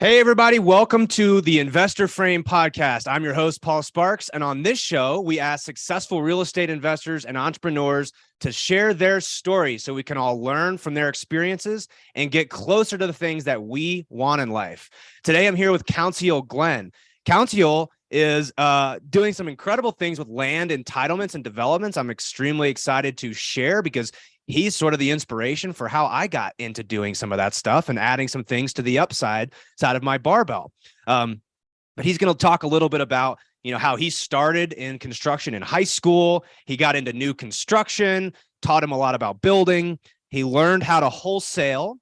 Hey, everybody. Welcome to the Investor Frame podcast. I'm your host, Paul Sparks. And on this show, we ask successful real estate investors and entrepreneurs to share their stories so we can all learn from their experiences and get closer to the things that we want in life. Today, I'm here with Councial Glenn. Councial is doing some incredible things with land entitlements and developments. I'm extremely excited to share because he's sort of the inspiration for how I got into doing some of that stuff and adding some things to the upside side of my barbell. But he's going to talk a little bit about, how he started in construction in high school. He got into new construction, taught him a lot about building. He learned how to wholesale,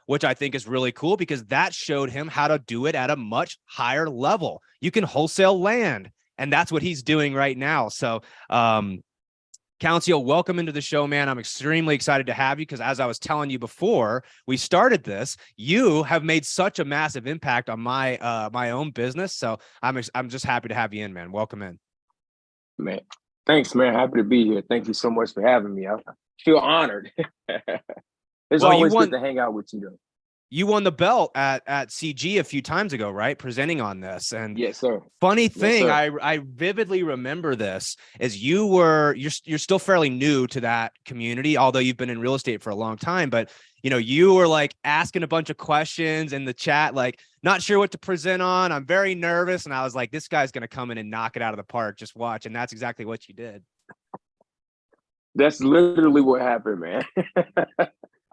which I think is really cool because that showed him how to do it at a much higher level. You can wholesale land, and that's what he's doing right now. So, Councial, welcome into the show, man. I'm extremely excited to have you because as I was telling you before we started this, you have made such a massive impact on my my own business. So I'm just happy to have you in, man. Welcome in. Man, thanks, man. Happy to be here. Thank you so much for having me. I feel honored. It's always good to hang out with you, though. You won the belt at CG a few times ago, right? Presenting on this. And yes, sir. Funny thing, yes, I vividly remember this as you're still fairly new to that community, although you've been in real estate for a long time. But you were like asking a bunch of questions in the chat, like not sure what to present on. I'm very nervous. And I was like, this guy's gonna come in and knock it out of the park. Just watch. And that's exactly what you did. That's literally what happened, man.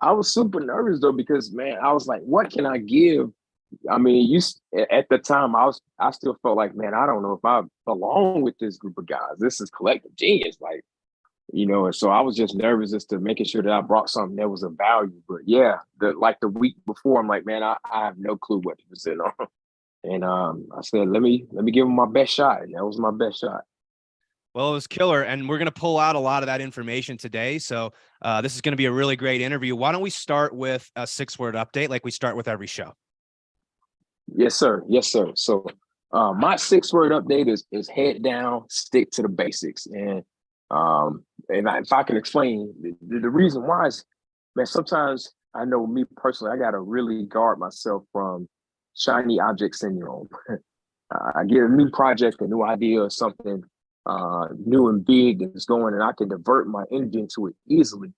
I was super nervous though, because man, I was like, what can I give? I mean, at the time I still felt like, man, I don't know if I belong with this group of guys. This is collective genius. Like, and so I was just nervous as to making sure that I brought something that was of value. But yeah, the week before, I'm like, man, I have no clue what to present on. And I said, let me give them my best shot. And that was my best shot. Well, it was killer, and we're going to pull out a lot of that information today. So this is going to be a really great interview. Why don't we start with a 6-word update like we start with every show? Yes, sir. Yes, sir. So my 6-word update is head down, stick to the basics. And if I can explain, the reason why is, man, sometimes I know me personally, I got to really guard myself from shiny object syndrome. I get a new project, a new idea or something new and big that's going, and I can divert my energy into it easily.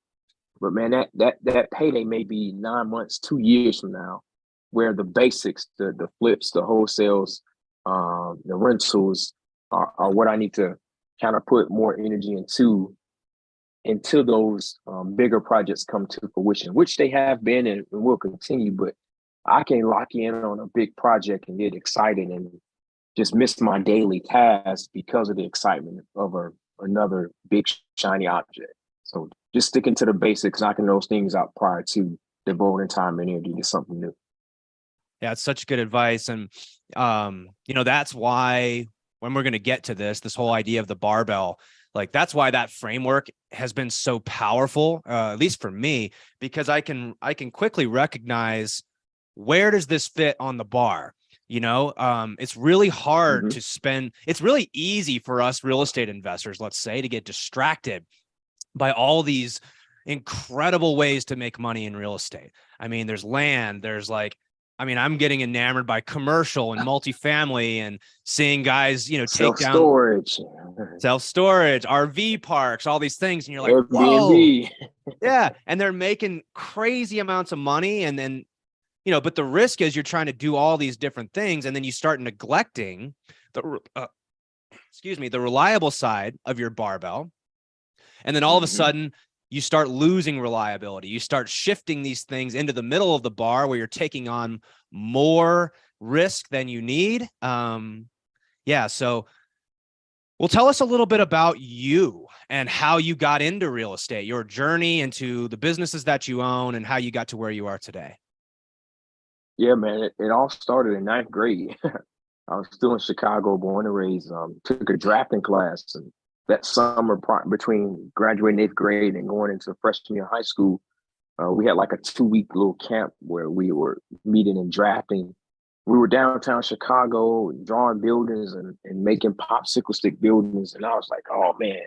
But man, that payday may be 9 months, 2 years from now, where the basics, the flips, the wholesales, the rentals are what I need to kind of put more energy into until those bigger projects come to fruition, which they have been and will continue. But I can lock in on a big project and get excited and just miss my daily tasks because of the excitement of another big shiny object. So just sticking to the basics, knocking those things out prior to devoting time and energy to something new. Yeah, it's such good advice. And, that's why when we're going to get to this whole idea of the barbell, like that's why that framework has been so powerful, at least for me, because I can quickly recognize where does this fit on the bar? It's really hard to spend. It's really easy for us real estate investors, let's say, to get distracted by all these incredible ways to make money in real estate. I mean, there's land, I'm getting enamored by commercial and multifamily and seeing guys, take self-storage, RV parks, all these things. And you're like, Airbnb. Whoa. Yeah. And they're making crazy amounts of money. And then, but the risk is you're trying to do all these different things. And then you start neglecting the reliable side of your barbell. And then all of a sudden you start losing reliability. You start shifting these things into the middle of the bar where you're taking on more risk than you need. So well, tell us a little bit about you and how you got into real estate, your journey into the businesses that you own and how you got to where you are today. Yeah, man, it all started in 9th grade. I was still in Chicago, born and raised, took a drafting class. And that summer between graduating 8th grade and going into freshman year of high school, we had like a 2-week little camp where we were meeting and drafting. We were downtown Chicago drawing buildings and making popsicle stick buildings. And I was like, oh, man,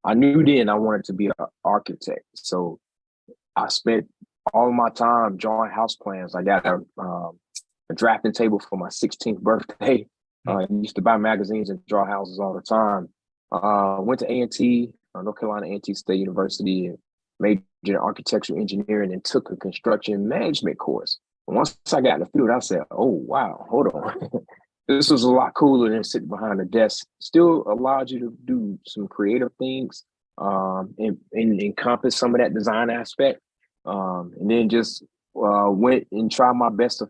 I knew then I wanted to be an architect. So I spent all of my time drawing house plans. I got a a drafting table for my 16th birthday. I used to buy magazines and draw houses all the time. Went to A&T, North Carolina A&T State University, and majored in architectural engineering and took a construction management course. And once I got in the field, I said, oh, wow, hold on. This was a lot cooler than sitting behind a desk. Still allowed you to do some creative things and encompass some of that design aspect. And then just went and tried my best to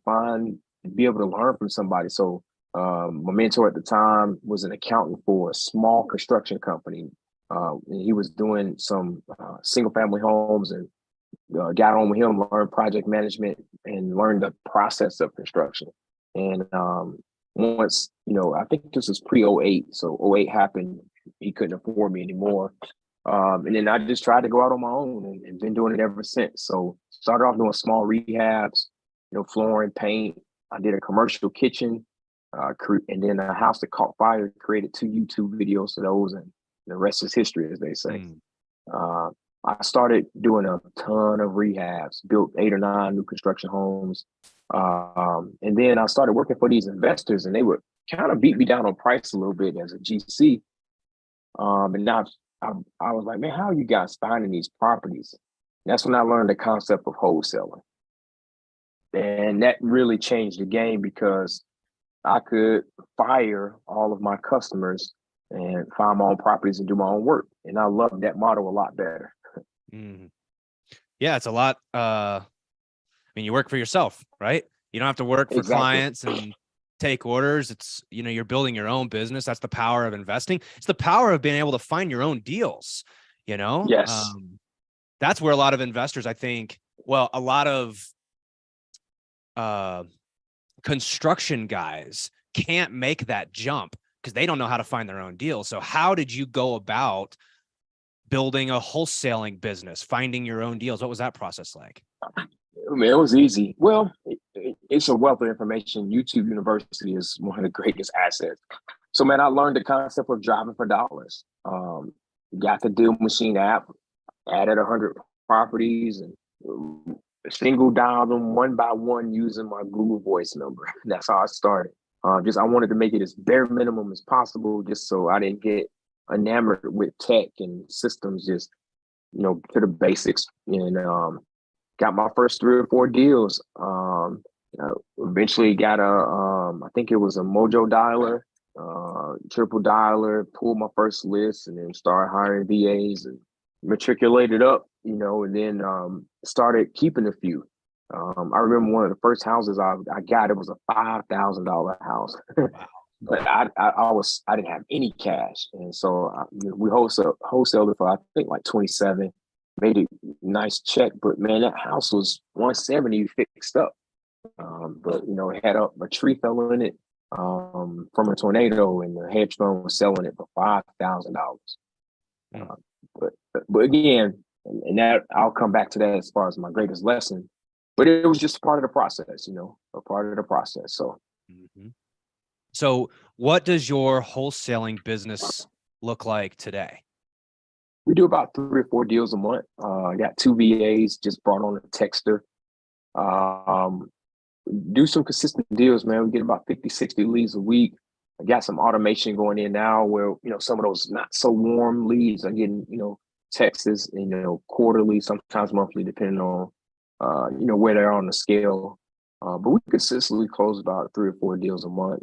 be able to learn from somebody. So my mentor at the time was an accountant for a small construction company. And he was doing some single family homes, and got on with him, learned project management and learned the process of construction. And once, I think this was pre-08. So 08 happened, he couldn't afford me anymore. And then I just tried to go out on my own and been doing it ever since. So started off doing small rehabs, flooring, paint. I did a commercial kitchen, and then a house that caught fire, created 2 YouTube videos for those, and the rest is history, as they say. I started doing a ton of rehabs, built 8 or 9 new construction homes. And then I started working for these investors, and they would kind of beat me down on price a little bit as a GC. And now I was like, man, how are you guys finding these properties? And that's when I learned the concept of wholesaling. And that really changed the game, because I could fire all of my customers and find my own properties and do my own work. And I love that model a lot better. Yeah, it's a lot. You work for yourself, right? You don't have to work for clients and take orders. It's, you're building your own business. That's the power of investing. It's the power of being able to find your own deals, Yes. That's where a lot of investors, I think, a lot of construction guys can't make that jump because they don't know how to find their own deals. So how did you go about building a wholesaling business, finding your own deals? What was that process like? It was easy. Well, it's a wealth of information. YouTube University is one of the greatest assets. So, man, I learned the concept of driving for dollars. Got the Deal Machine app, added 100 properties, and single dialed them one by one using my Google Voice number. That's how I started. I wanted to make it as bare minimum as possible, just so I didn't get enamored with tech and systems, just, to the basics. And got my first 3 or 4 deals. Eventually got I think it was a Mojo dialer, triple dialer, pulled my first list, and then started hiring VAs and matriculated up, and then started keeping a few. I remember one of the first houses I got, it was a $5,000 house. But I didn't have any cash. And so we wholesaled it for, I think, like 27, made a nice check. But man, that house was 170 fixed up. But it had a tree fell in it from a tornado, and the hedge fund was selling it for $5,000. But again, and that I'll come back to that as far as my greatest lesson. But it was just part of the process, a part of the process. So. So what does your wholesaling business look like today? We do about 3 or 4 deals a month. I got 2 VAs, just brought on a texter. Do some consistent deals, man. We get about 50, 60 leads a week. I got some automation going in now where, some of those not so warm leads are getting, texts, quarterly, sometimes monthly, depending on, where they're on the scale. But we consistently close about 3 or 4 deals a month.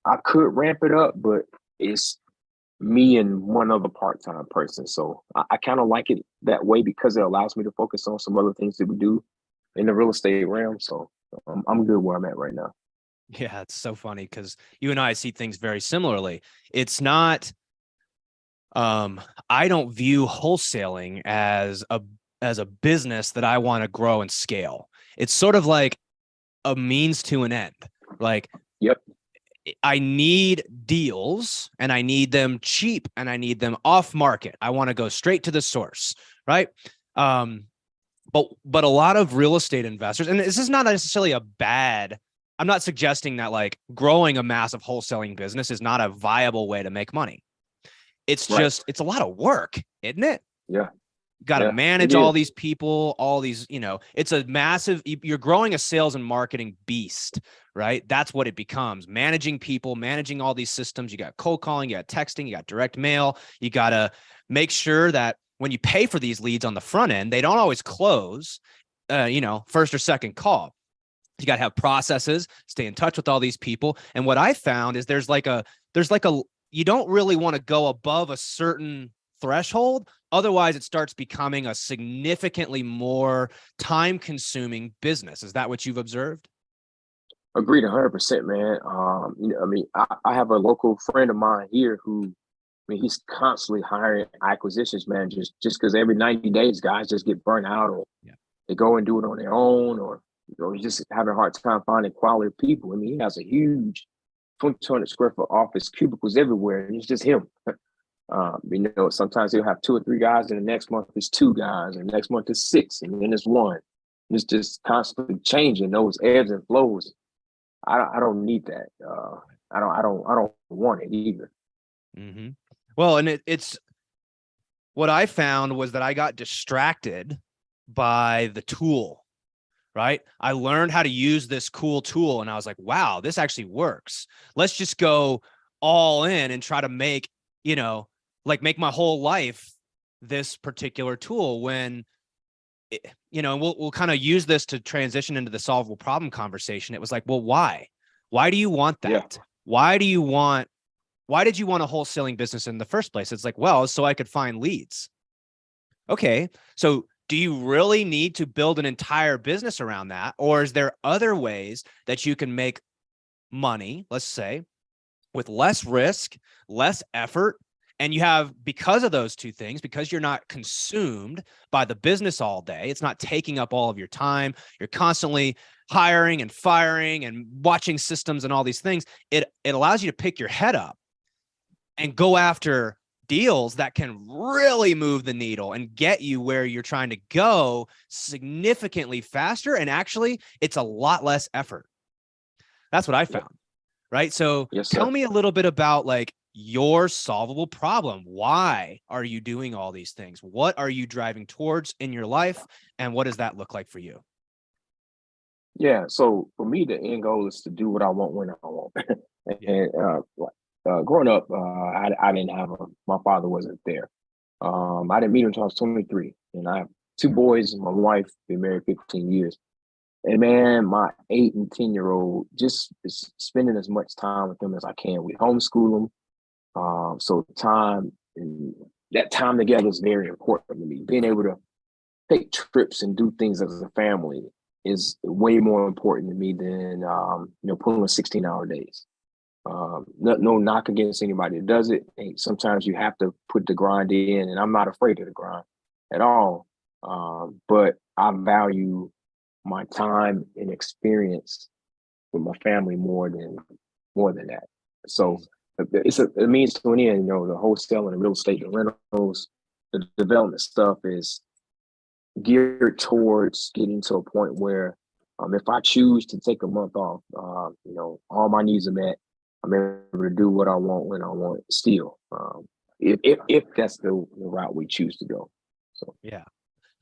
I could ramp it up, but it's me and one other part-time person. So I kind of like it that way because it allows me to focus on some other things that we do in the real estate realm. So I'm good where I'm at right now. Yeah, it's so funny because you and I see things very similarly. It's not, I don't view wholesaling as a business that I want to grow and scale. It's sort of like a means to an end. Like, yep, I need deals, and I need them cheap, and I need them off market. I want to go straight to the source, right? But a lot of real estate investors, and this is not necessarily a bad, I'm not suggesting that like growing a massive wholesaling business is not a viable way to make money. It's just, it's a lot of work, isn't it? Yeah. got to Yeah, manage it all is. these people, all these, it's a massive, you're growing a sales and marketing beast, right? That's what it becomes. Managing people, managing all these systems. You got cold calling, you got texting, you got direct mail. You got to make sure that when you pay for these leads on the front end, they don't always close, first or second call. You got to have processes, stay in touch with all these people. And what I found is there's like a, you don't really want to go above a certain threshold. Otherwise, it starts becoming a significantly more time consuming business. Is that what you've observed? Agreed 100%, man. I have a local friend of mine here who, he's constantly hiring acquisitions managers just because every 90 days, guys just get burnt out, or they go and do it on their own, or he's just having a hard time finding quality people. He has a huge 200 square foot office, cubicles everywhere, and it's just him. Sometimes he'll have 2 or 3 guys, and the next month it's 2 guys, and the next month it's 6, and then it's 1. It's just constantly changing those ebbs and flows. I don't need that. I don't want it either. Mm-hmm. Well, and it's what I found was that I got distracted by the tool, right? I learned how to use this cool tool, and I was like, wow, this actually works. Let's just go all in and try to make, make my whole life this particular tool when, and we'll kind of use this to transition into the solvable problem conversation. It was like, well, why? Why do you want that? Yeah. Why did you want a wholesaling business in the first place? It's like, well, so I could find leads. Okay. So do you really need to build an entire business around that? Or is there other ways that you can make money, let's say, with less risk, less effort? And you have, because of those two things, because you're not consumed by the business all day, it's not taking up all of your time, you're constantly hiring and firing and watching systems and all these things, it allows you to pick your head up and go after deals that can really move the needle and get you where you're trying to go significantly faster. And actually, it's a lot less effort. That's what I found, right? So tell me a little bit about your solvable problem. Why are you doing all these things? What are you driving towards in your life? And what does that look like for you? Yeah. So for me, the end goal is to do what I want when I want. And growing up, I didn't have my father wasn't there. I didn't meet him until I was 23, and I have 2 boys and my wife, been married 15 years. And man, my 8 and 10-year-old just is spending as much time with them as I can. We homeschool them. So that time together is very important to me. Being able to take trips and do things as a family is way more important to me than pulling 16-hour days. No knock against anybody that does it. And sometimes you have to put the grind in, and I'm not afraid of the grind at all. But I value my time and experience with my family more than that. So it's a means to an end. The wholesale and the real estate, the rentals, the development stuff is geared towards getting to a point where if I choose to take a month off, all my needs are met. I'm able to do what I want when I want still, if that's the route we choose to go. So yeah,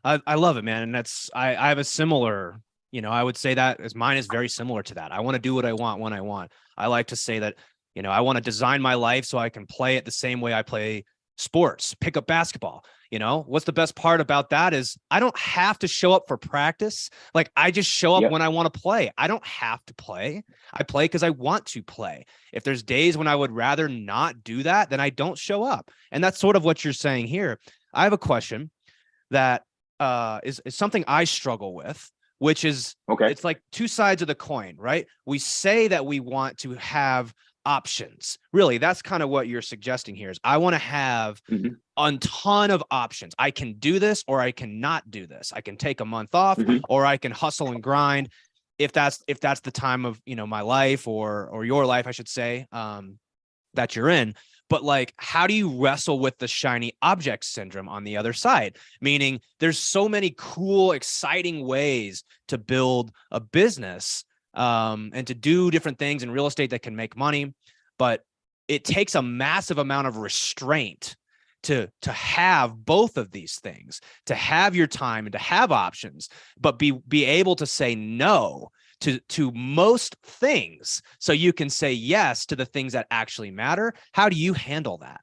I love it, man. And I have a similar, I would say that as mine is very similar to that. I want to do what I want when I want. I like to say that, I want to design my life so I can play it the same way I play sports, pick up basketball. What's the best part about that is I don't have to show up for practice. I just show up when I want to play. I don't have to play. I play because I want to play. If there's days when I would rather not do that, then I don't show up. And that's sort of what you're saying here. I have a question that is something I struggle with, which is, it's like two sides of the coin, right? We say that we want to have options. Really, that's kind of what you're suggesting here is I want to have a ton of options. I can do this or I cannot do this. I can take a month off or I can hustle and grind if that's the time of, my life or your life, I should say, that you're in. But how do you wrestle with the shiny object syndrome on the other side? Meaning there's so many cool, exciting ways to build a business and to do different things in real estate that can make money, but it takes a massive amount of restraint to have both of these things, to have your time and to have options, but be able to say no to most things so you can say yes to the things that actually matter. How do you handle that?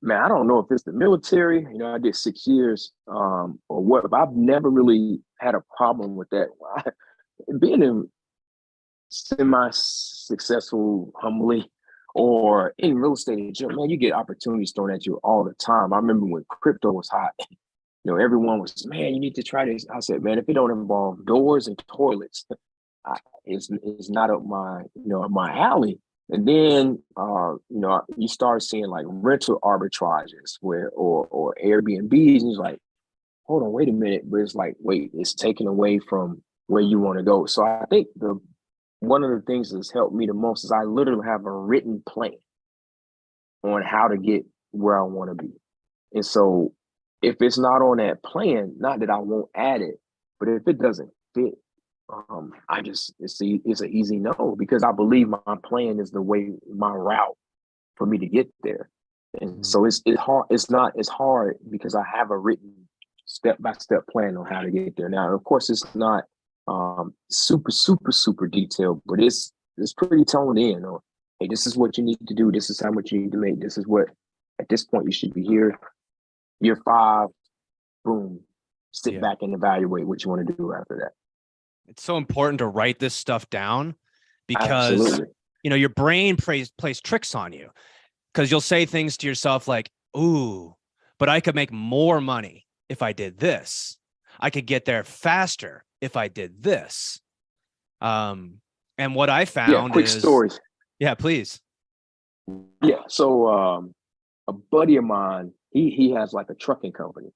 Man, I don't know if it's the military, I did 6 years, or what, but I've never really had a problem with that. Being in semi-successful, humbly, or in real estate in general, man, you get opportunities thrown at you all the time. I remember when crypto was hot, everyone was, man, you need to try this. I said, man, if it don't involve doors and toilets, it's not up my alley. And then you start seeing like rental arbitrages or Airbnbs, and it's like, hold on, wait a minute. But it's like, wait, it's taken away from where you want to go. So I think one of the things that's helped me the most is I literally have a written plan on how to get where I want to be. And so if it's not on that plan, not that I won't add it, but if it doesn't fit, it's an easy no, because I believe my plan is my route for me to get there. And so it's hard. It's hard because I have a written step-by-step plan on how to get there. Now, of course, it's not super detailed, but it's pretty toned in. Or, hey, this is what you need to do. This is how much you need to make. This is what, at this point, you should be here. Year 5, boom, sit back and evaluate what you want to do after that. It's so important to write this stuff down because, absolutely, your brain plays tricks on you, because you'll say things to yourself like, ooh, but I could make more money if I did this. I could get there faster if I did this. And what I found quick is stories. Yeah, please. Yeah. So a buddy of mine, he has like a trucking company.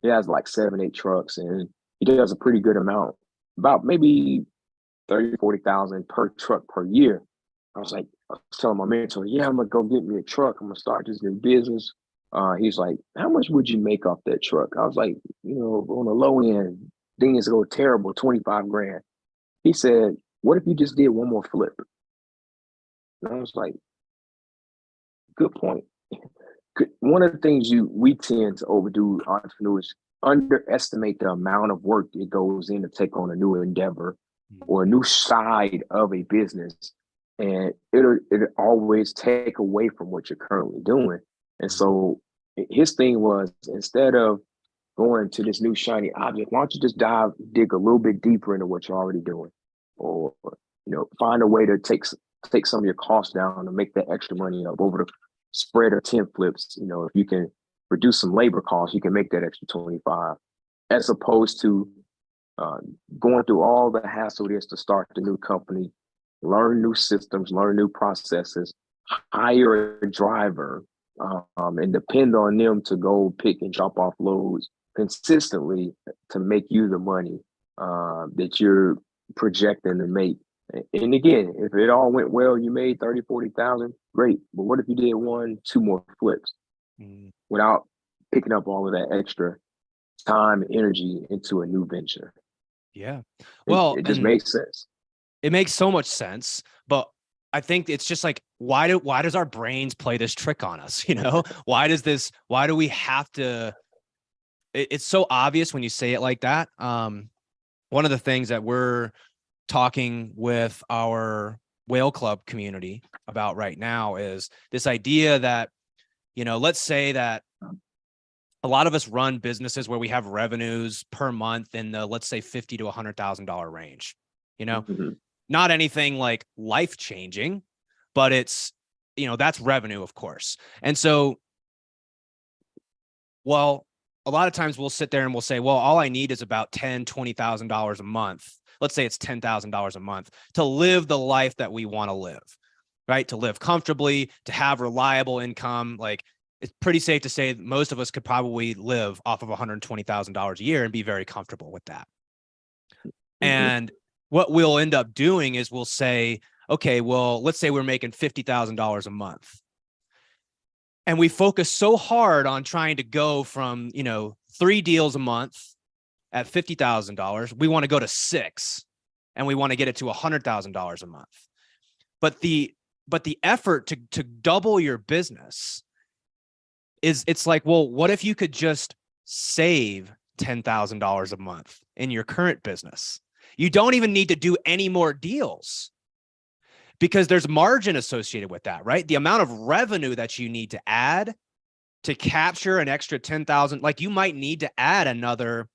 He has like 7, 8 trucks, and he does a pretty good amount, about maybe 30,000-40,000 per truck per year. I was telling my mentor, yeah, I'm gonna go get me a truck. I'm gonna start this new business. He's like, how much would you make off that truck? I was like, on the low end, things go terrible, 25 grand. He said, what if you just did one more flip? And I was like, good point. One of the things we tend to overdo, entrepreneurs underestimate the amount of work that goes in to take on a new endeavor or a new side of a business. And it'll always take away from what you're currently doing. And so his thing was, instead of going to this new shiny object, why don't you just dig a little bit deeper into what you're already doing? Or, find a way to take some of your costs down to make that extra money up over the spread of 10 flips. If you can reduce some labor costs, you can make that extra 25, as opposed to going through all the hassle it is to start the new company, learn new systems, learn new processes, hire a driver, and depend on them to go pick and drop off loads consistently to make you the money that you're projecting to make. And again, if it all went well, you made 30, 40,000, great. But what if you did 1, 2 more flips without picking up all of that extra time and energy into a new venture? Yeah. Well, it just makes sense. It makes so much sense, but I think it's just like, why does our brains play this trick on us? Why do we have to, it's so obvious when you say it like that. One of the things that we're talking with our whale club community about right now is this idea that, let's say that a lot of us run businesses where we have revenues per month in the, let's say, $50,000 to $100,000 range, not anything like life-changing, but it's, that's revenue, of course. And so, well, a lot of times we'll sit there and we'll say, well, all I need is about $10,000, $20,000 a month. Let's say it's $10,000 a month to live the life that we want to live, right? To live comfortably, to have reliable income. Like, it's pretty safe to say that most of us could probably live off of $120,000 a year and be very comfortable with that. And what we'll end up doing is we'll say, okay, well, let's say we're making $50,000 a month. And we focus so hard on trying to go from, 3 deals a month at $50,000, we want to go to 6, and we want to get it to $100,000 a month. But the effort to double your business it's like, well, what if you could just save $10,000 a month in your current business? You don't even need to do any more deals because there's margin associated with that, right? The amount of revenue that you need to add to capture an extra 10,000, like you might need to add another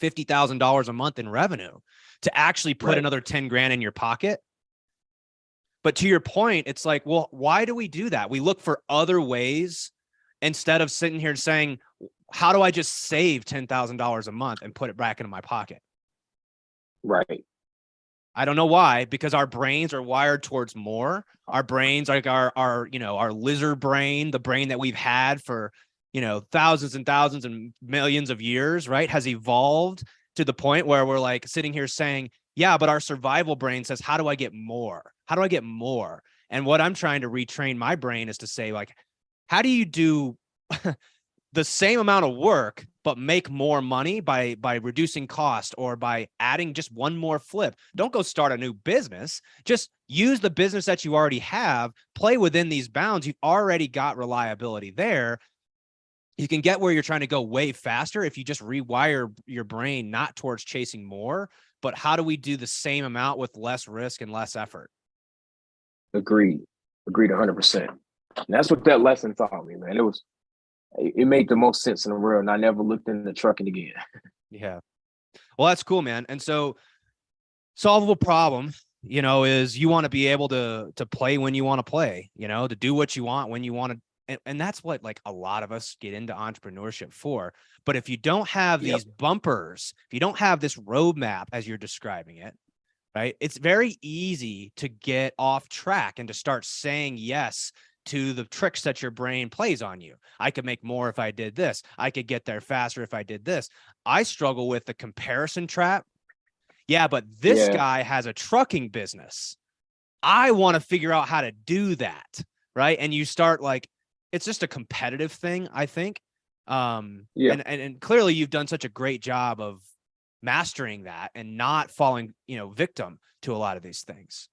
$50,000 a month in revenue to actually put another 10 grand in your pocket. But to your point, it's like, well, why do we do that? We look for other ways instead of sitting here saying, how do I just save $10,000 a month and put it back into my pocket? Right. I don't know why, because our brains are wired towards more. Our brains, like our lizard brain, the brain that we've had for, thousands and thousands and millions of years, right, has evolved to the point where we're like sitting here saying, yeah, but our survival brain says, how do I get more? How do I get more? And what I'm trying to retrain my brain is to say, like, how do you do the same amount of work, but make more money by reducing cost or by adding just one more flip? Don't go start a new business. Just use the business that you already have, play within these bounds. You've already got reliability there. You can get where you're trying to go way faster if you just rewire your brain, not towards chasing more, but how do we do the same amount with less risk and less effort? Agreed 100%. And that's what that lesson taught me, man. It made the most sense in the world, and I never looked into trucking again. Yeah. Well, that's cool, man. And so solvable problem, is you want to be able to play when you want to play, to do what you want when you want to. And that's what, like, a lot of us get into entrepreneurship for. But if you don't have these bumpers, if you don't have this roadmap, as you're describing it, right, it's very easy to get off track and to start saying yes to the tricks that your brain plays on you. I could make more if I did this. I could get there faster if I did this. I struggle with the comparison trap. Yeah, but this guy has a trucking business. I want to figure out how to do that, right? And you start, like, it's just a competitive thing, I think. And clearly you've done such a great job of mastering that and not falling, victim to a lot of these things.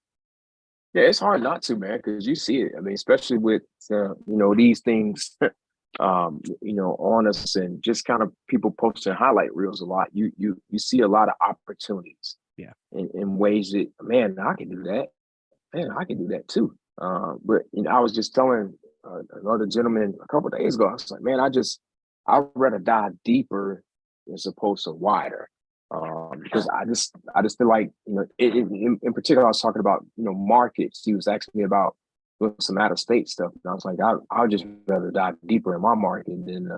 Yeah, it's hard not to, man, because you see it. I mean, especially with these things, on us, and just kind of people posting highlight reels a lot. You see a lot of opportunities, in ways that, man, I can do that. Man, I can do that too. But I was just telling another gentleman a couple of days ago. I was like, man, I'd rather dive deeper as opposed to wider. Because I just feel like, in particular, I was talking about, markets. He was asking me about some out of state stuff. And I was like, I would just rather dive deeper in my market than,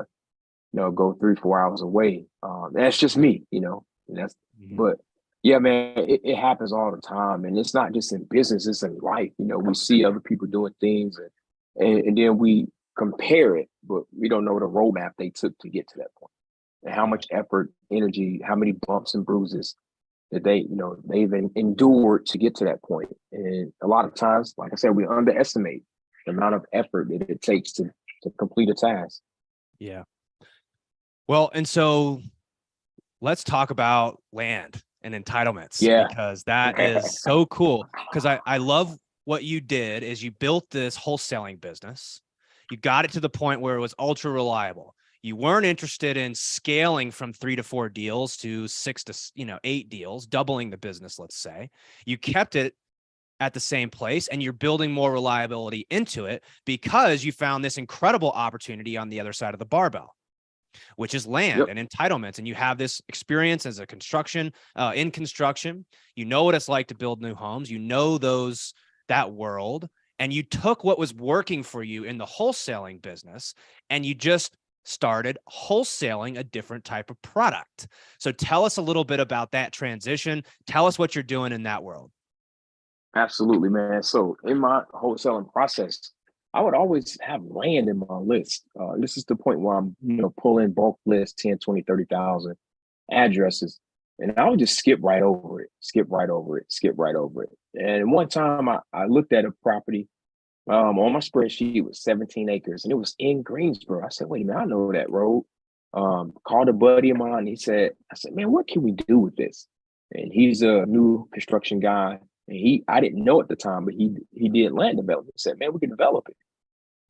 go 3-4 hours away. That's just me, and that's, but yeah, man, it happens all the time. And it's not just in business, it's in life. We see other people doing things and then we compare it, but we don't know the roadmap they took to get to that point. And how much effort, energy, how many bumps and bruises that they've endured to get to that point. And a lot of times, like I said, we underestimate the amount of effort that it takes to complete a task. Yeah. Well, and so let's talk about land and entitlements, because that is so cool. Because I love what you did is you built this wholesaling business. You got it to the point where it was ultra reliable. You weren't interested in scaling from 3 to 4 deals to 6 to 8 deals, doubling the business, let's say. You kept it at the same place and you're building more reliability into it because you found this incredible opportunity on the other side of the barbell, which is land and entitlements. And you have this experience as a in construction. You know what it's like to build new homes. You know that world. And you took what was working for you in the wholesaling business and you just started wholesaling a different type of product. So tell us a little bit about that transition. Tell us what you're doing in that world. Absolutely, man. So in my wholesaling process, I would always have land in my list. This is the point where I'm, pulling bulk lists, 10, 20, 30,000 addresses. And I would just skip right over it. And one time I looked at a property on my spreadsheet. It was 17 acres and it was in Greensboro. I said, wait a minute, I know that road. Called a buddy of mine. I said, man, what can we do with this? And he's a new construction guy. And I didn't know at the time, but he did land development. He said, man, we can develop it.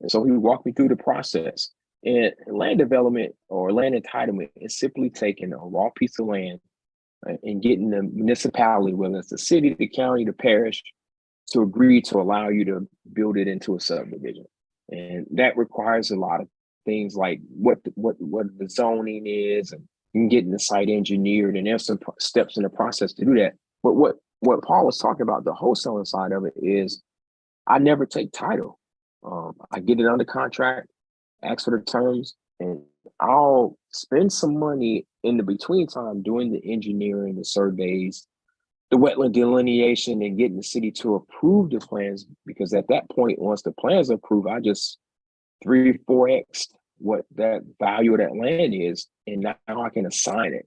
And so he walked me through the process. And land development or land entitlement is simply taking a raw piece of land and getting the municipality, whether it's the city, the county, the parish, to agree to allow you to build it into a subdivision. And that requires a lot of things like what the zoning is and getting the site engineered. And there's some steps in the process to do that. But what Paul was talking about, the wholesaling side of it, is I never take title. I get it under contract, ask for the terms, and I'll spend some money in the between time doing the engineering, the surveys, the wetland delineation, and getting the city to approve the plans. Because at that point, once the plans are approved, I just 3-4x what that value of that land is, and now I can assign it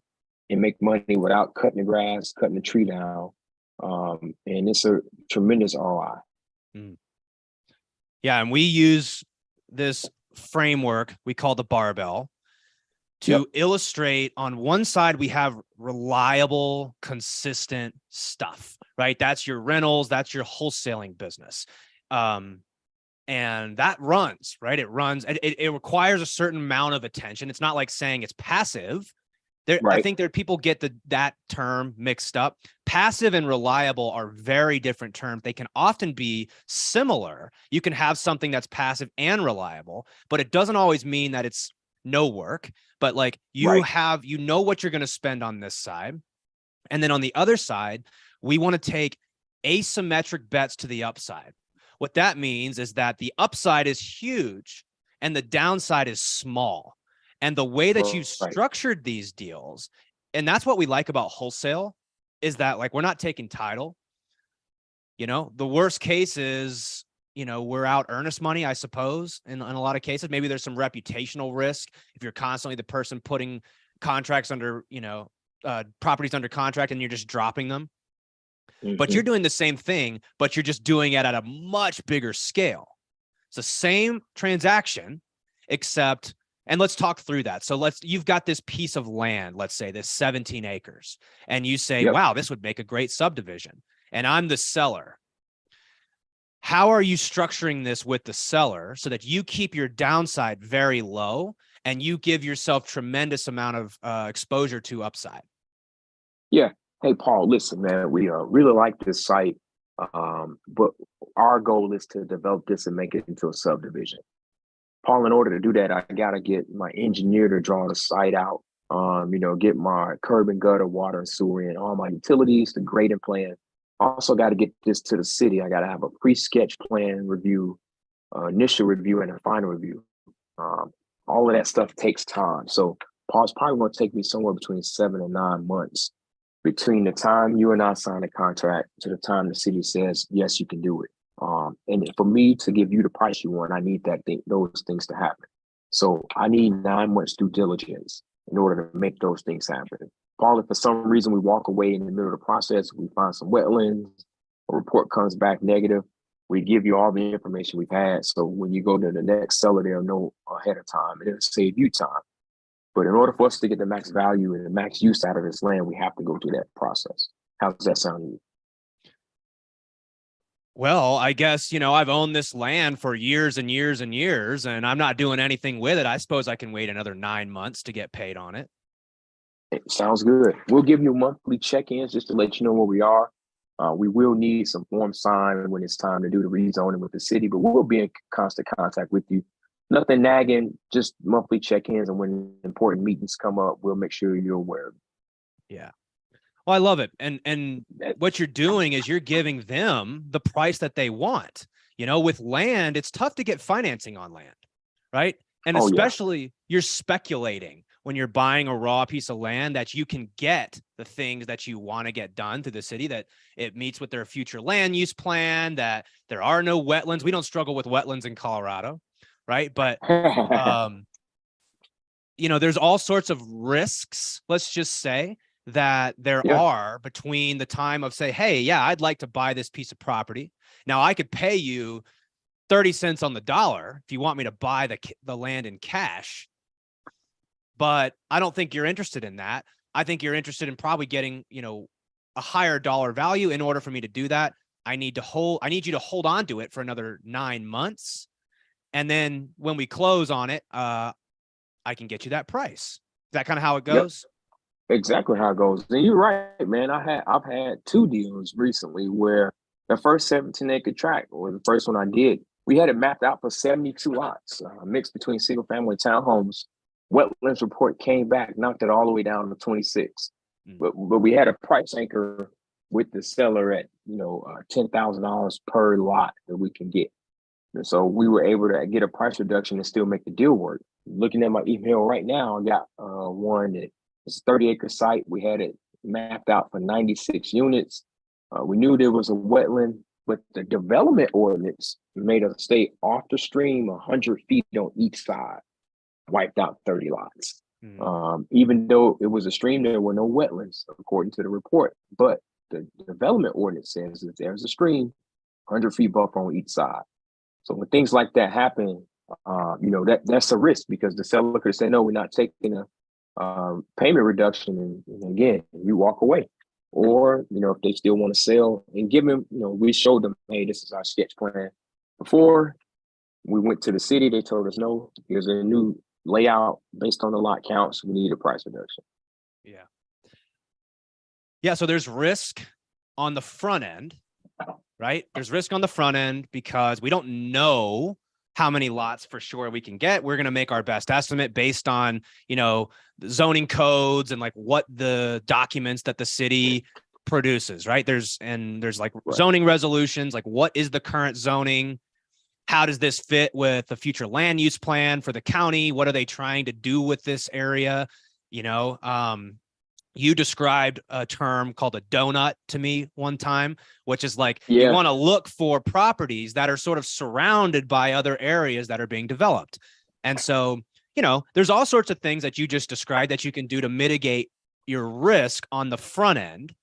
and make money without cutting the grass, cutting the tree down. And it's a tremendous ROI. Mm. Yeah, and we use this framework we call the barbell to illustrate. On one side, we have reliable, consistent stuff, right? That's your rentals, that's your wholesaling business. And that runs, right? It runs, it requires a certain amount of attention. It's not like saying it's passive. I think people get that term mixed up. Passive and reliable are very different terms. They can often be similar. You can have something that's passive and reliable, but it doesn't always mean that it's no work. But like you know what you're going to spend on this side. And then on the other side, we want to take asymmetric bets to the upside. What that means is that the upside is huge and the downside is small. And the way that you've structured these deals, and that's what we like about wholesale, is that like we're not taking title. You know, the worst case is, you know, we're out earnest money, I suppose, in a lot of cases. Maybe there's some reputational risk if you're constantly the person putting contracts under, you know, properties under contract and you're just dropping them. Mm-hmm. But you're doing the same thing, but you're just doing it at a much bigger scale. It's the same transaction, except... And let's talk through that. So you've got this piece of land, let's say this 17 acres, and you say, wow, this would make a great subdivision. And I'm the seller. How are you structuring this with the seller so that you keep your downside very low and you give yourself tremendous amount of exposure to upside? Yeah. Hey, Paul, listen, man, we really like this site, but our goal is to develop this and make it into a subdivision. Paul, in order to do that, I got to get my engineer to draw the site out, you know, get my curb and gutter, water and sewer in, all my utilities, the grading plan. Also got to get this to the city. I got to have a pre-sketch plan review, initial review, and a final review. All of that stuff takes time. So Paul's probably going to take me somewhere between 7 and 9 months between the time you and I sign a contract to the time the city says, yes, you can do it. And for me to give you the price you want, I need those things to happen. So I need 9 months due diligence in order to make those things happen. Paul, if for some reason we walk away in the middle of the process, we find some wetlands, a report comes back negative, we give you all the information we've had. So when you go to the next seller, they'll know ahead of time, and it'll save you time. But in order for us to get the max value and the max use out of this land, we have to go through that process. How does that sound to you? Well, I guess, you know, I've owned this land for years and years and years, and I'm not doing anything with it. I suppose I can wait another 9 months to get paid on it. It sounds good. We'll give you monthly check-ins just to let you know where we are. We will need some forms signed when it's time to do the rezoning with the city, but we'll be in constant contact with you. Nothing nagging, just monthly check-ins, and when important meetings come up, we'll make sure you're aware of it. Yeah. Well, I love it. And what you're doing is you're giving them the price that they want. You know, with land, it's tough to get financing on land, right? And especially you're speculating when you're buying a raw piece of land that you can get the things that you want to get done to the city, that it meets with their future land use plan, that there are no wetlands. We don't struggle with wetlands in Colorado, right? But, you know, there's all sorts of risks, let's just say, that there are between the time of say, hey, yeah, I'd like to buy this piece of property. Now I could pay you 30 cents on the dollar if you want me to buy the land in cash, but I don't think you're interested in that. I think you're interested in probably getting, you know, a higher dollar value. In order for me to do that, I need you to hold on to it for another 9 months. And then when we close on it, I can get you that price. Is that kind of how it Yep. goes? Exactly how it goes. And you're right, man. I've had two deals recently where the first 17-acre tract, or the first one I did, we had it mapped out for 72 lots, mixed between single family townhomes. Wetlands report came back, knocked it all the way down to 26. Mm. But we had a price anchor with the seller at $10,000 per lot that we can get. And so we were able to get a price reduction and still make the deal work. Looking at my email right now, I got one that it's a 30-acre site. We had it mapped out for 96 units. We knew there was a wetland, but the development ordinance made us stay off the stream 100 feet on each side, wiped out 30 lots. Even though it was a stream, there were no wetlands, according to the report. But the development ordinance says that there's a stream, 100 feet buffer on each side. So when things like that happen, that's a risk, because the seller could say, no, we're not taking a payment reduction. And again, you walk away. Or, if they still want to sell, and give them, we showed them, hey, this is our sketch plan. Before we went to the city, they told us, no, here's a new layout based on the lot counts. We need a price reduction. Yeah. Yeah. So there's risk on the front end, right? There's risk on the front end because we don't know how many lots for sure we can get. We're going to make our best estimate based on, the zoning codes and like what the documents that the city produces, right? There's like zoning resolutions, like what is the current zoning? How does this fit with the future land use plan for the county? What are they trying to do with this area? You described a term called a donut to me one time, which is like, you want to look for properties that are sort of surrounded by other areas that are being developed. And so, there's all sorts of things that you just described that you can do to mitigate your risk on the front end.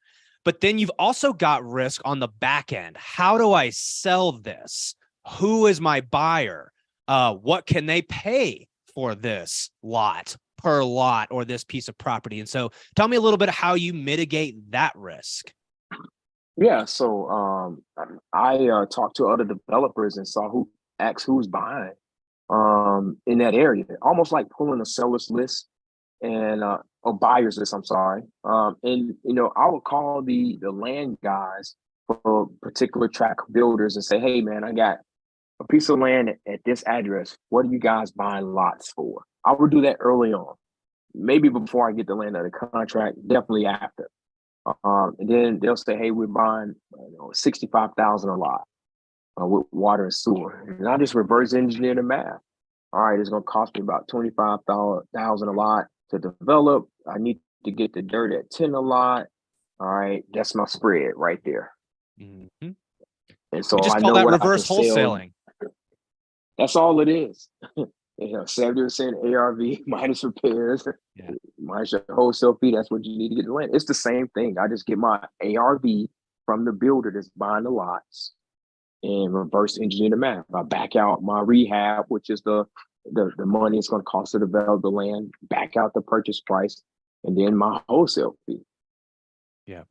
But then you've also got risk on the back end. How do I sell this? Who is my buyer? What can they pay for this lot? Per lot or this piece of property. And so tell me a little bit of how you mitigate that risk. Yeah. So I talked to other developers and saw who's buying in that area, almost like pulling a seller's list and a buyer's list, I'm sorry. And I would call the land guys for particular tract builders and say, hey man, I got a piece of land at this address. What are you guys buying lots for? I would do that early on, maybe before I get the land under contract, definitely after. And then they'll say, hey, we're buying $65,000 a lot with water and sewer. And I just reverse engineer the math. All right, it's going to cost me about $25,000 a lot to develop. I need to get the dirt at 10 a lot. All right, that's my spread right there. Mm-hmm. And so we just I call know that what reverse I can wholesaling. Sell. That's all it is. 70% ARV minus repairs, minus your wholesale fee. That's what you need to get the land. It's the same thing. I just get my ARV from the builder that's buying the lots and reverse engineer the math. I back out my rehab, which is the money it's going to cost to develop the land, back out the purchase price, and then my wholesale fee. Yeah.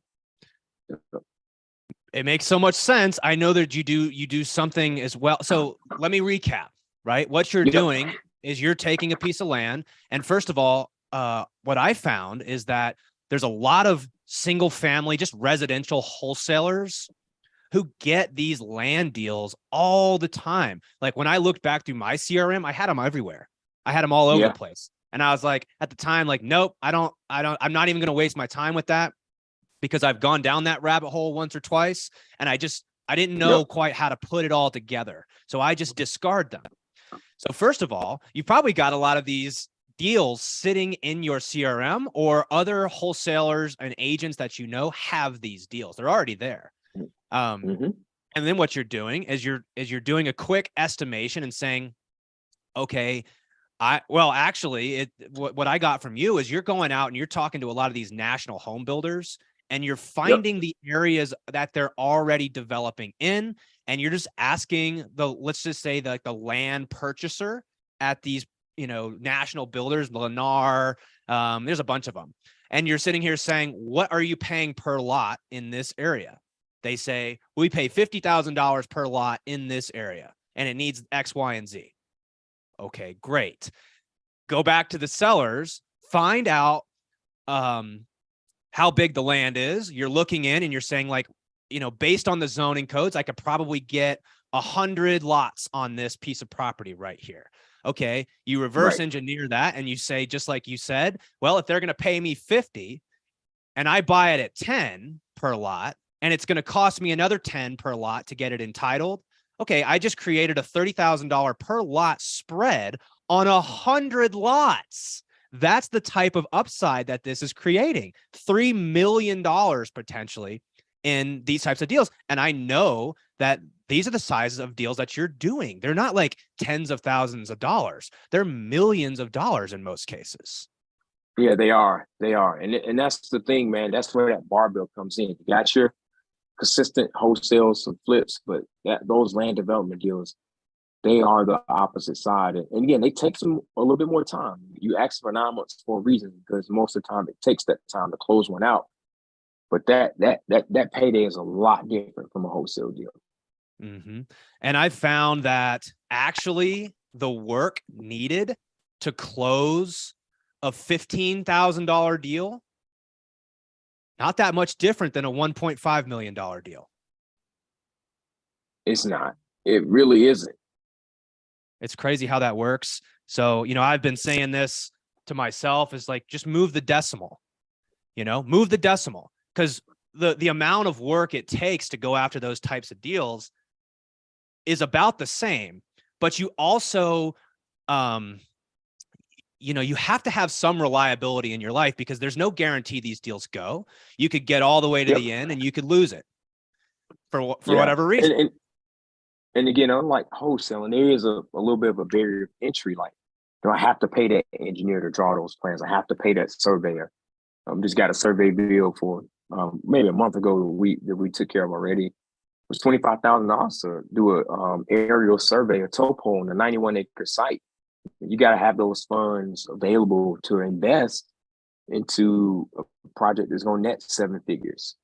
It makes so much sense. I know that you do something as well. So let me recap, right? What you're doing is you're taking a piece of land. And first of all, what I found is that there's a lot of single family, just residential wholesalers who get these land deals all the time. Like when I looked back through my CRM, I had them everywhere. I had them all over the place. And I was like, at the time, like, nope, I'm not even going to waste my time with that, because I've gone down that rabbit hole once or twice. And I didn't know quite how to put it all together. So I just discard them. So first of all, you've probably got a lot of these deals sitting in your CRM, or other wholesalers and agents that have these deals. They're already there. And then what you're doing is you're doing a quick estimation and saying, okay, what I got from you is you're going out and you're talking to a lot of these national home builders, and you're finding the areas that they're already developing in, and you're just asking let's just say the land purchaser at these, national builders, Lennar, there's a bunch of them. And you're sitting here saying, what are you paying per lot in this area? They say, we pay $50,000 per lot in this area, and it needs X, Y, and Z. Okay, great. go back to the sellers, find out how big the land is. You're looking in and you're saying like, based on the zoning codes, I could probably get 100 lots on this piece of property right here. Okay. You reverse engineer that and you say, just like you said, well, if they're going to pay me 50 and I buy it at 10 per lot, and it's going to cost me another 10 per lot to get it entitled. Okay. I just created a $30,000 per lot spread on 100 lots. That's the type of upside that this is creating. $3 million potentially in these types of deals. And I know that these are the sizes of deals that you're doing. They're not like tens of thousands of dollars. They're millions of dollars in most cases. Yeah, they are. They are. And that's the thing, man. That's where that barbell comes in. You got your consistent wholesales and flips, but those land development deals, they are the opposite side. And again, they take a little bit more time. You ask for 9 months for a reason, because most of the time it takes that time to close one out. But that payday is a lot different from a wholesale deal. Mm-hmm. And I found that actually the work needed to close a $15,000 deal, not that much different than a $1.5 million deal. It's not. It really isn't. It's crazy how that works. So, I've been saying this to myself is like, just move the decimal, move the decimal, because the amount of work it takes to go after those types of deals is about the same, but you also, you have to have some reliability in your life, because there's no guarantee these deals go. You could get all the way to the end and you could lose it for whatever reason. And again, unlike wholesaling, there is a little bit of a barrier of entry. Like, do I have to pay that engineer to draw those plans? I have to pay that surveyor. Just got a survey bill for maybe a month ago that we took care of already. It was $25,000 to do a aerial survey, a topo on a 91-acre site. You got to have those funds available to invest into a project that's going to net 7 figures.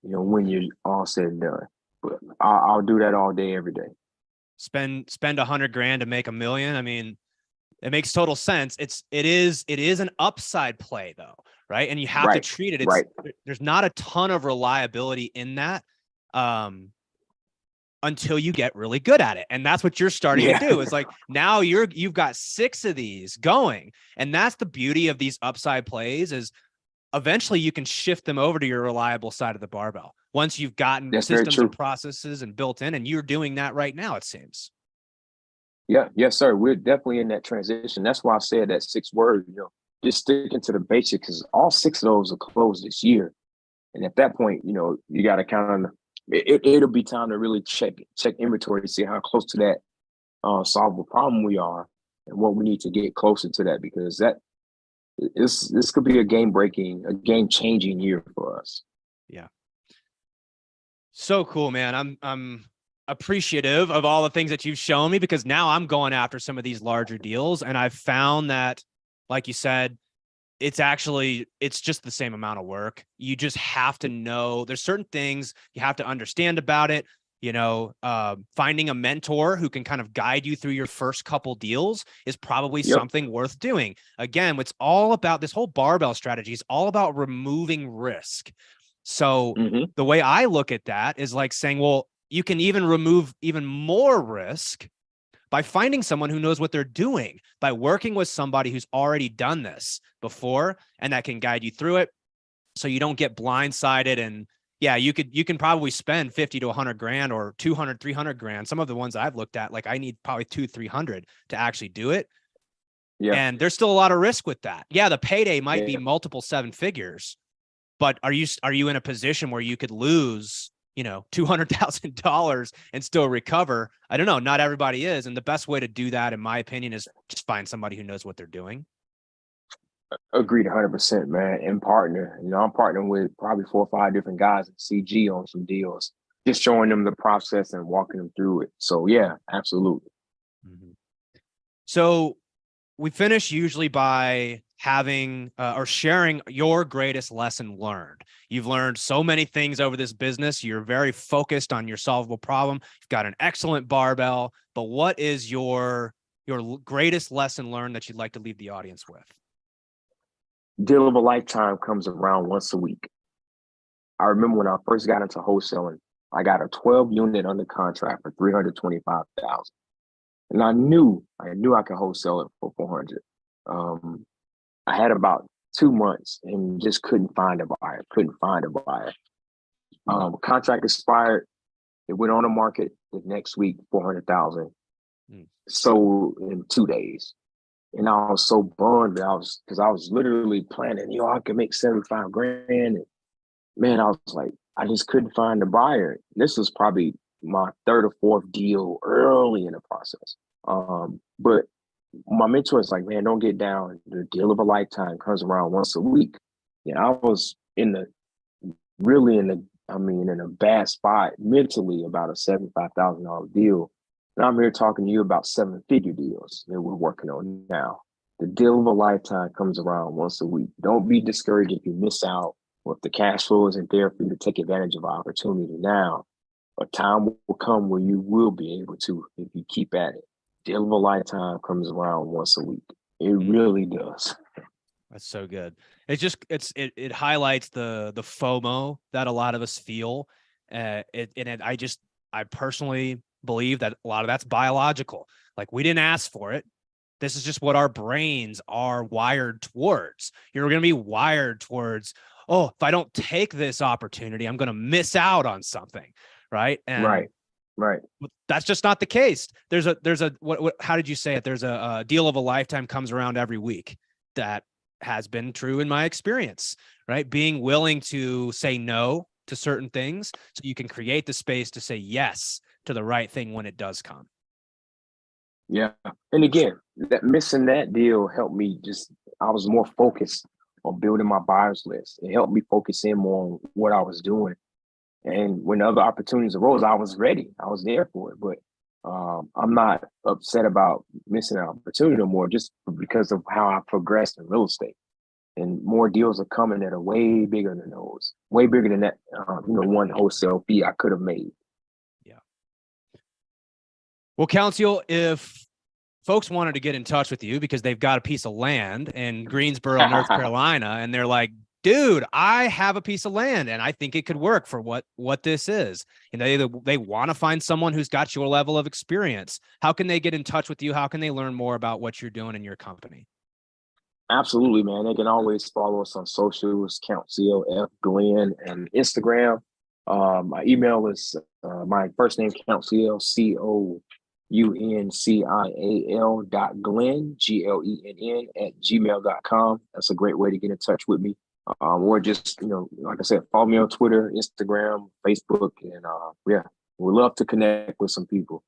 When you're all said and done. But I'll do that all day, every day. Spend $100,000 to make $1 million. I mean, it makes total sense. It is an upside play though, right? And you have to treat it. There's not a ton of reliability in that until you get really good at it. And that's what you're starting to do. It's like, now you've got 6 of these going. And that's the beauty of these upside plays, is eventually you can shift them over to your reliable side of the barbell once you've gotten systems and processes and built in, and you're doing that right now, it seems. Yeah. Yes, sir. We're definitely in that transition. That's why I said that 6 word, just sticking to the basics, because all 6 of those are closed this year. And at that point, you got to kind of, it'll be time to really check inventory to see how close to that solvable problem we are, and what we need to get closer to that, because this could be a game changing year for us. Yeah. So cool, man. I'm appreciative of all the things that you've shown me, because now I'm going after some of these larger deals, and I've found that, like you said, it's just the same amount of work. You just have to know there's certain things you have to understand about it. Finding a mentor who can kind of guide you through your first couple deals is probably something worth doing. Again, it's all about this whole barbell strategy is all about removing risk. So the way I look at that is like saying, well, you can even remove even more risk by finding someone who knows what they're doing, by working with somebody who's already done this before, and that can guide you through it, so you don't get blindsided. And yeah, you can probably spend 50 to 100 grand or 200, 300 grand. Some of the ones I've looked at, like I need probably 200-300 to actually do it. Yeah. And there's still a lot of risk with that. Yeah. The payday might be multiple 7 figures, but are you in a position where you could lose, $200,000 and still recover? I don't know. Not everybody is. And the best way to do that, in my opinion, is just find somebody who knows what they're doing. Agreed 100%, man. And partner, I'm partnering with probably 4 or 5 different guys at CG on some deals, just showing them the process and walking them through it. So yeah, absolutely. Mm-hmm. So we finish usually by having or sharing your greatest lesson learned. You've learned so many things over this business. You're very focused on your solvable problem. You've got an excellent barbell, but what is your your greatest lesson learned that you'd like to leave the audience with? Deal of a lifetime comes around once a week. I remember when I first got into wholesaling, I got a 12 unit under contract for 325,000. And I knew I could wholesale it for 400. I had about 2 months and just couldn't find a buyer. Contract expired. It went on the market the next week, 400,000. Sold in 2 days. And I was so bummed because I was literally planning, I could make 75 grand. And man, I was like, I just couldn't find a buyer. This was probably my third or fourth deal early in the process. But my mentor is like, man, don't get down. The deal of a lifetime comes around once a week. I was in a bad spot mentally about a $75,000 deal. And I'm here talking to you about 7-figure deals that we're working on now. The deal of a lifetime comes around once a week. Don't be discouraged if you miss out or if the cash flow isn't there for you to take advantage of opportunity now. A time will come where you will be able to if you keep at it. Deal of a lifetime comes around once a week. It really does. That's so good. It highlights the FOMO that a lot of us feel. I personally believe that a lot of that's biological. Like, we didn't ask for it. This is just what our brains are wired towards. You're going to be wired towards, oh, if I don't take this opportunity, I'm going to miss out on something. Right. And right. That's just not the case. How did you say it? There's a deal of a lifetime comes around every week. That has been true in my experience, right? Being willing to say no to certain things so you can create the space to say yes to the right thing when it does come. Yeah. And again, missing that deal helped me I was more focused on building my buyers list. It helped me focus in more on what I was doing. And when other opportunities arose, I was ready. I was there for it. But I'm not upset about missing an opportunity no more, just because of how I progressed in real estate. And more deals are coming that are way bigger than those, way bigger than that, one wholesale fee I could have made. Yeah. Well, Councial, if folks wanted to get in touch with you because they've got a piece of land in Greensboro, North Carolina, and they're like, dude, I have a piece of land and I think it could work for what this is. They want to find someone who's got your level of experience. How can they get in touch with you? How can they learn more about what you're doing in your company? Absolutely, man. They can always follow us on socials, Councial F. Glenn, and Instagram. My email is my first name, Councial, COUNCIAL.Glenn, GLENN @gmail.com. That's a great way to get in touch with me. Or just, like I said, follow me on Twitter, Instagram, Facebook, and we'd love to connect with some people.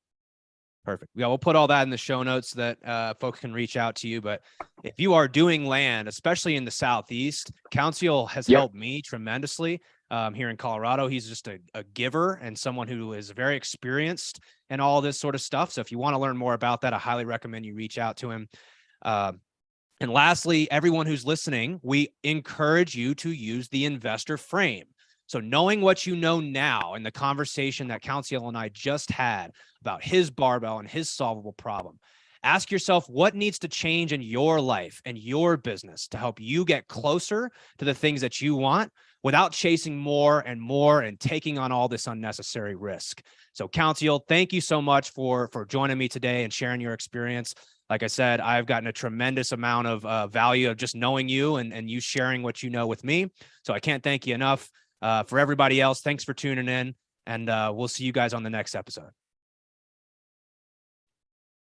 Perfect. Yeah, we'll put all that in the show notes so that folks can reach out to you. But if you are doing land, especially in the Southeast, Councial has helped me tremendously here in Colorado. He's just a giver and someone who is very experienced in all this sort of stuff. So if you want to learn more about that, I highly recommend you reach out to him. And lastly, everyone who's listening, we encourage you to use the investor frame. So knowing what you know now in the conversation that Councial and I just had about his barbell and his solvable problem, ask yourself what needs to change in your life and your business to help you get closer to the things that you want without chasing more and more and taking on all this unnecessary risk. So Councial, thank you so much for joining me today and sharing your experience. Like I said, I've gotten a tremendous amount of value of just knowing you and you sharing what you know with me. So I can't thank you enough. For everybody else, thanks for tuning in, and we'll see you guys on the next episode.